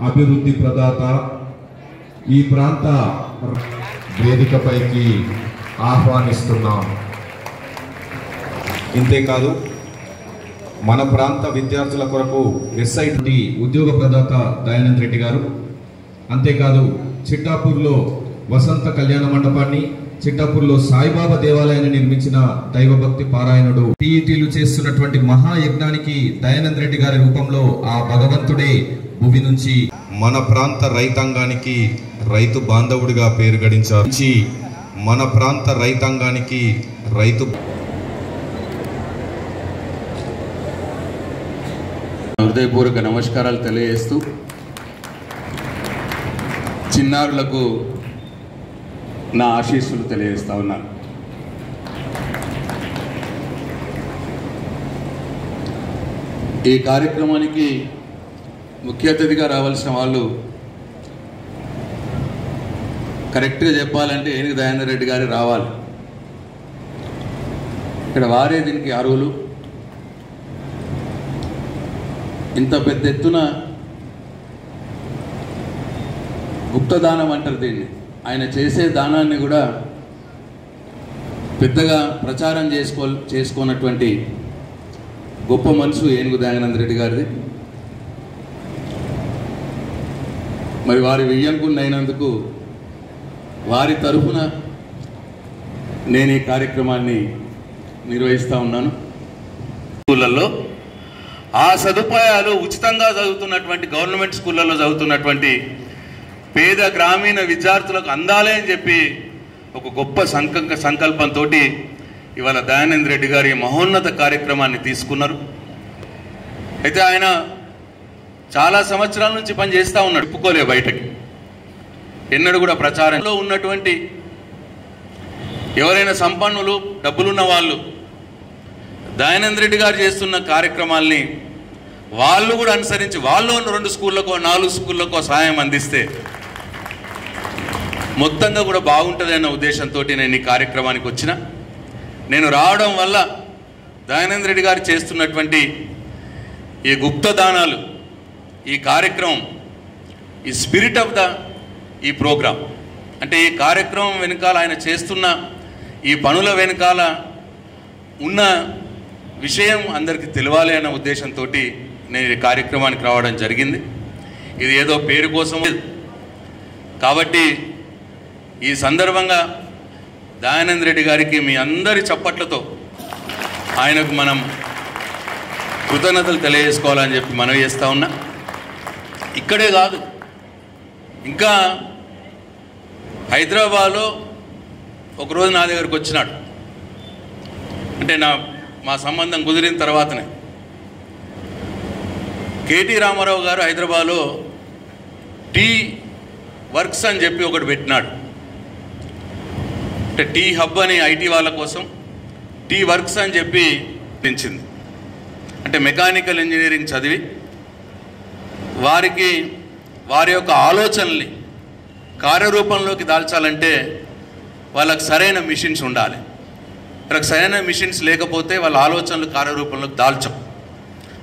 అభివృద్ధి ప్రదాత ఈ ప్రాంత వేదికపైకి ఆహ్వానిస్తున్నాం. ఇంతేకాదు మన ప్రాంత విద్యార్థుల కొరకు ఎస్ఐటి ఉద్యోగ ప్రదాత దయానంద్ రెడ్డి గారు, అంతేకాదు చిట్టాపూర్లో వసంత కళ్యాణ మండపాన్ని, చిట్టాపూర్లో సాయిబాబా దేవాలయాన్ని నిర్మించిన దైవభక్తి పారాయణుడు, టీఈటీలు చేస్తున్నటువంటి మహాయజ్ఞానికి దయానంద్ రెడ్డి గారి రూపంలో ఆ భగవంతుడే భూమి నుంచి మన ప్రాంత రైతాంగానికి రైతు బాంధవుడిగా పేరు గడించారు. మన ప్రాంత రైతాంగానికి రైతు హృదయపూర్వక నమస్కారాలు తెలియజేస్తూ చిన్నారులకు నా ఆశీస్సులు తెలియజేస్తా ఉన్నాను. ఈ కార్యక్రమానికి ముఖ్య అతిథిగా రావాల్సిన వాళ్ళు కరెక్ట్గా చెప్పాలంటే ఏనుగు దయానంద్ రెడ్డి గారు రావాలి. ఇక్కడ వారే దీనికి అర్హులు. ఇంత పెద్ద ఎత్తున గుప్తదానం అంటారు దీన్ని. ఆయన చేసే దానాన్ని కూడా పెద్దగా ప్రచారం చేసుకోనటువంటి గొప్ప మనసు ఏనుగు దయానంద్ రెడ్డి గారిది. మరి వారి వియ్యంకున్నైనందుకు వారి తరఫున నేను ఈ కార్యక్రమాన్ని నిర్వహిస్తూ ఉన్నాను. స్కూళ్ళల్లో ఆ సదుపాయాలు ఉచితంగా చదువుతున్నటువంటి గవర్నమెంట్ స్కూళ్ళల్లో చదువుతున్నటువంటి పేద గ్రామీణ విద్యార్థులకు అందాలి అని చెప్పి ఒక గొప్ప సంకల్పంతో ఇవాళ దయానంద్ రెడ్డి గారి మహోన్నత కార్యక్రమాన్ని తీసుకున్నారు. అయితే ఆయన చాలా సంవత్సరాల నుంచి పనిచేస్తూ ఉన్నాడు, చెప్పుకోలే బయటకి. ఎన్నడూ కూడా ప్రచారంలో ఉన్నటువంటి ఎవరైనా సంపన్నులు, డబ్బులున్న వాళ్ళు దయానంద్ రెడ్డి గారు చేస్తున్న కార్యక్రమాల్ని వాళ్ళు కూడా అనుసరించి వాళ్ళు 2 స్కూళ్ళకో 4 స్కూళ్ళకో సహాయం అందిస్తే మొత్తంగా కూడా బాగుంటుంది అన్న ఉద్దేశంతో నేను ఈ కార్యక్రమానికి వచ్చిన. నేను రావడం వల్ల దయానంద్ రెడ్డి గారు చేస్తున్నటువంటి ఈ గుప్తదానాలు, ఈ కార్యక్రమం, ఈ స్పిరిట్ ఆఫ్ ఈ ప్రోగ్రాం, అంటే ఈ కార్యక్రమం వెనకాల ఆయన చేస్తున్న ఈ పనుల వెనకాల ఉన్న విషయం అందరికీ తెలియాలి అన్న ఉద్దేశంతో నేను ఈ కార్యక్రమానికి రావడం జరిగింది. ఇది ఏదో పేరు కోసం కాబట్టి ఈ సందర్భంగా దయానంద్ రెడ్డి గారికి మీ అందరి చప్పట్లతో ఆయనకు మనం కృతజ్ఞతలు తెలియజేసుకోవాలని చెప్పి మనవి చేస్తూ ఉన్నా. ఇక్కడే కాదు, ఇంకా హైదరాబాద్లో ఒకరోజు నా దగ్గరకు వచ్చినాడు. అంటే మా సంబంధం కుదిరిన తర్వాతనే కేటీ రామారావు గారు హైదరాబాద్లో టీ వర్క్స్ అని చెప్పి ఒకటి పెట్టినాడు. అంటే టీ హబ్ అని ఐటీ వాళ్ళ కోసం టీ వర్క్స్ అని చెప్పి పెంచింది. అంటే మెకానికల్ ఇంజనీరింగ్ చదివి వారి యొక్క ఆలోచనల్ని కార్యరూపంలోకి దాల్చాలంటే వాళ్ళకి సరైన మిషన్స్ ఉండాలి. వాళ్ళకి సరైన మిషన్స్ లేకపోతే వాళ్ళ ఆలోచనలు కార్యరూపంలోకి దాల్చం.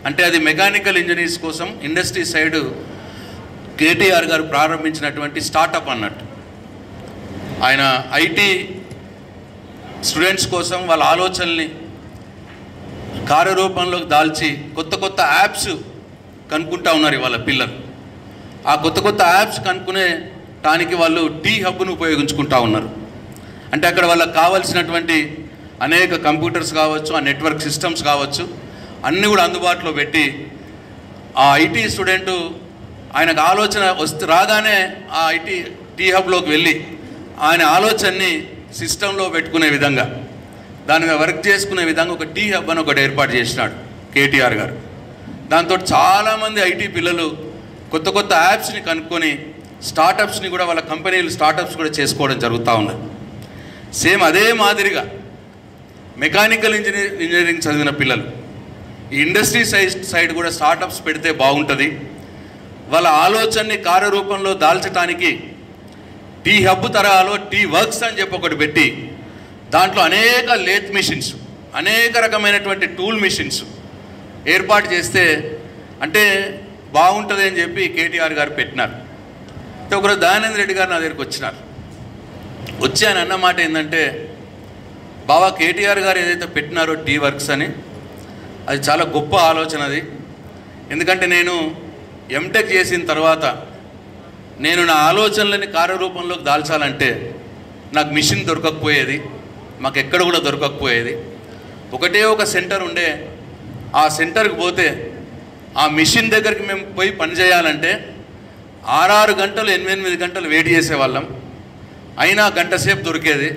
అంటే అది మెకానికల్ ఇంజనీర్స్ కోసం ఇండస్ట్రీ సైడ్ కేటీఆర్ గారు ప్రారంభించినటువంటి స్టార్టప్ అన్నట్టు. ఆయన ఐటీ స్టూడెంట్స్ కోసం వాళ్ళ ఆలోచనల్ని కార్యరూపంలోకి దాల్చి కొత్త యాప్స్ కనుక్కుంటా ఉన్నారు వాళ్ళ పిల్లలు. ఆ కొత్త యాప్స్ కనుక్కునే దానికి వాళ్ళు టీ హబ్ను ఉపయోగించుకుంటా ఉన్నారు. అంటే అక్కడ వాళ్ళకి కావాల్సినటువంటి అనేక కంప్యూటర్స్ కావచ్చు, ఆ నెట్వర్క్ సిస్టమ్స్ కావచ్చు, అన్నీ కూడా అందుబాటులో పెట్టి ఆ ఐటీ స్టూడెంటు ఆయనకు ఆలోచన రాగానే ఆ ఐటీ టీ హబ్లోకి వెళ్ళి ఆయన ఆలోచనని సిస్టంలో పెట్టుకునే విధంగా, దాని మీద వర్క్ చేసుకునే విధంగా ఒక టీ హబ్ అని ఒకటి ఏర్పాటు చేసినాడు కేటీఆర్ గారు. దాంతో చాలామంది ఐటీ పిల్లలు కొత్త యాప్స్ని కనుక్కొని స్టార్టప్స్ని కూడా వాళ్ళ కంపెనీలు స్టార్టప్స్ కూడా చేసుకోవడం జరుగుతూ ఉన్నది. సేమ్ అదే మాదిరిగా మెకానికల్ ఇంజనీరింగ్ చదివిన పిల్లలు ఈ ఇండస్ట్రీ సైడ్ కూడా స్టార్టప్స్ పెడితే బాగుంటుంది. వాళ్ళ ఆలోచనని కార్యరూపంలో దాల్చడానికి టీ హబ్ తరహాలో టీ వర్క్స్ అని చెప్పి ఒకటి పెట్టి దాంట్లో అనేక లేత్ మిషన్స్, అనేక రకమైనటువంటి టూల్ మిషన్స్ ఏర్పాటు చేస్తే, అంటే బాగుంటుంది అని చెప్పి కేటీఆర్ గారు పెట్టినారు. ఒకరోజు దయానంద్ రెడ్డి గారు నా దగ్గరికి వచ్చినారు. వచ్చి ఆయన అన్న మాట ఏంటంటే, బావా కేటీఆర్ గారు ఏదైతే పెట్టినారో టీ వర్క్స్ అని, అది చాలా గొప్ప ఆలోచన అది. ఎందుకంటే నేను ఎంటెక్ చేసిన తర్వాత నేను నా ఆలోచనలని కార్యరూపంలోకి దాల్చాలంటే నాకు మిషన్ దొరకకపోయేది, మాకు ఎక్కడ కూడా దొరకకపోయేది. ఒకటే ఒక సెంటర్ ఉండే, ఆ సెంటర్కి పోతే ఆ మిషన్ దగ్గరికి మేము పోయి పని చేయాలంటే 6 గంటలు 8 గంటలు వెయిట్ చేసేవాళ్ళం. అయినా గంట సేపు దొరికేది.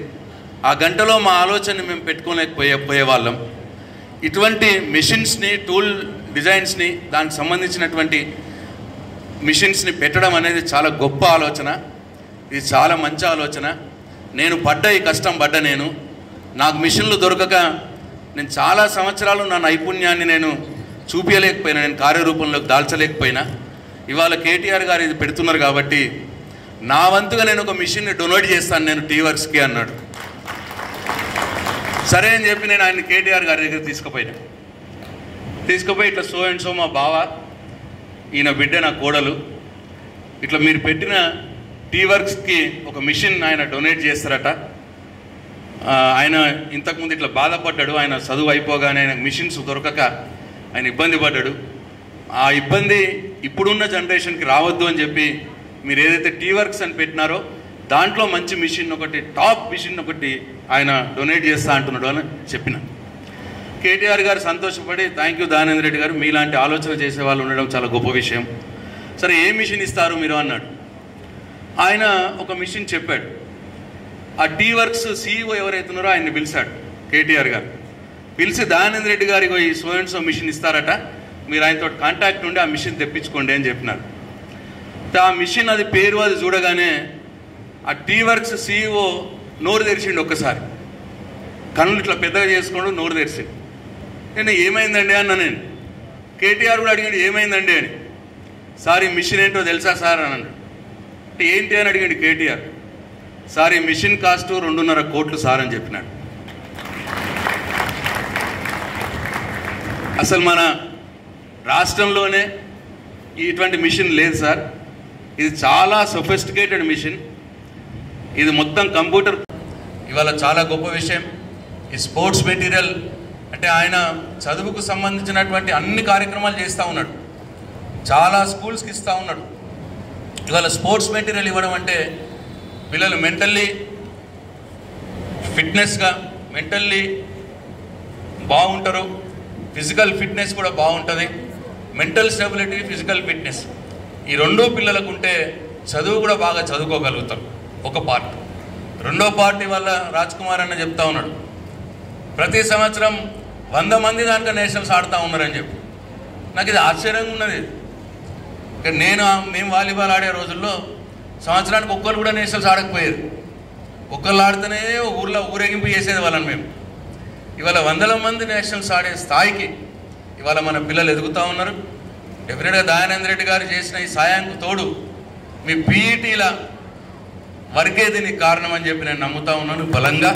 ఆ గంటలో మా ఆలోచనని మేము పెట్టుకోలేకపోయేవాళ్ళం. ఇటువంటి మిషన్స్ని, టూల్ డిజైన్స్ని, దానికి సంబంధించినటువంటి మిషన్స్ని పెట్టడం అనేది చాలా గొప్ప ఆలోచన. ఇది చాలా మంచి ఆలోచన. నేను ఈ కష్టం పడ్డ నాకు మిషన్లు దొరకక నేను చాలా సంవత్సరాలు నా నైపుణ్యాన్ని నేను చూపించలేకపోయినా, నేను కార్యరూపంలోకి దాల్చలేకపోయినా. ఇవాళ కేటీఆర్ గారు ఇది పెడుతున్నారు కాబట్టి నా వంతుగా నేను ఒక మిషన్ని డొనేట్ చేస్తాను నేను టీ వర్క్స్కి అన్నాడు. సరే అని చెప్పి నేను ఆయన కేటీఆర్ గారి దగ్గర తీసుకుపోయి ఇట్లా సో అండ్ సో మా బావ, ఈయన బిడ్డ నా కోడలు, ఇట్లా మీరు పెట్టిన టీ వర్క్స్కి ఒక మిషన్ ఆయన డొనేట్ చేస్తారట. ఆయన ఇంతకుముందు ఇట్లా బాధపడ్డాడు. ఆయన చదువు అయిపోగానే ఆయన మిషన్స్ దొరకక ఆయన ఇబ్బంది పడ్డాడు. ఆ ఇబ్బంది ఇప్పుడున్న జనరేషన్కి రావద్దు అని చెప్పి మీరు ఏదైతే టీ వర్క్స్ అని పెట్టినారో దాంట్లో మంచి మిషన్ ఒకటి, టాప్ మిషన్ ఒకటి ఆయన డొనేట్ చేస్తా అంటున్నాడు అని చెప్పిన. కేటీఆర్ గారు సంతోషపడి, థ్యాంక్ యూ దయానంద్ రెడ్డి గారు, మీలాంటి ఆలోచన చేసే వాళ్ళు ఉండడం చాలా గొప్ప విషయం. సరే ఏ మిషన్ ఇస్తారు మీరు అన్నాడు. ఆయన ఒక మిషన్ చెప్పాడు. ఆ టీ వర్క్స్ CEO ఎవరైతున్నారో ఆయన్ని పిలిచాడు కేటీఆర్ గారు. పిలిచి దయానంద్ రెడ్డి గారికి ఈ సో అండ్ సో మిషన్ ఇస్తారట, మీరు ఆయనతో కాంటాక్ట్ ఉండి ఆ మిషన్ తెప్పించుకోండి అని చెప్పినారు. ఆ మిషన్ అది పేరు అది చూడగానే ఆ టీ వర్క్స్ CEO నోరు తెరిచిండు. ఒక్కసారి కళ్ళు ఇట్లా పెద్దగా చేసుకోండు, నోరు తెరిచిండు. నేను ఏమైందండి అన్న. నేను కేటీఆర్ కూడా అడిగాడు ఏమైందండి అని. సార్ ఈ మిషన్ ఏంటో తెలుసా సార్ అని అన్నాడు. అంటే ఏంటి అని అడిగాడు కేటీఆర్. సార్ ఈ మిషన్ కాస్ట్ 2.5 కోట్లు సార్ అని చెప్పినాడు. అసలు మన రాష్ట్రంలోనే ఇటువంటి మిషన్ లేదు సార్. ఇది చాలా సొఫిస్టికేటెడ్ మిషన్. ఇది మొత్తం కంప్యూటర్. ఇవాళ చాలా గొప్ప విషయం. ఈ స్పోర్ట్స్ మెటీరియల్ అంటే ఆయన చదువుకు సంబంధించినటువంటి అన్ని కార్యక్రమాలు చేస్తూ ఉన్నాడు. చాలా స్కూల్స్కి ఇస్తూ ఉన్నాడు. ఇవాళ స్పోర్ట్స్ మెటీరియల్ ఇవ్వడం అంటే పిల్లలు మెంటల్లీ ఫిట్నెస్గా, మెంటల్లీ బాగుంటారు. ఫిజికల్ ఫిట్నెస్ కూడా బాగుంటుంది. మెంటల్ స్టెబిలిటీ, ఫిజికల్ ఫిట్నెస్ ఈ రెండో పిల్లలకు ఉంటే చదువు కూడా బాగా చదువుకోగలుగుతారు. ఒక పార్ట్. రెండో పార్ట్ వల్ల రాజ్ కుమార్ అన్న చెప్తా ఉన్నాడు, ప్రతి సంవత్సరం 100 మంది దాంట్లో నేషనల్స్ ఆడుతూ ఉన్నారని చెప్పి. నాకు ఇది ఆశ్చర్యంగా ఉన్నది. మేము వాలీబాల్ ఆడే రోజుల్లో సంవత్సరానికి ఒక్కరు కూడా నేషనల్స్ ఆడకపోయేది. ఒక్కళ్ళు ఆడితేనే ఊర్లో ఊరేగింపు చేసేది వాళ్ళని మేము. ఇవాళ 100 మంది నేషనల్స్ ఆడే స్థాయికి ఇవాళ మన పిల్లలు ఎదుగుతూ ఉన్నారు. డెఫినెట్గా దయానంద్ రెడ్డి గారు చేసిన ఈ సాయానికి తోడు మీ PETల వర్కే దీనికి కారణం అని చెప్పి నేను నమ్ముతా ఉన్నాను బలంగా.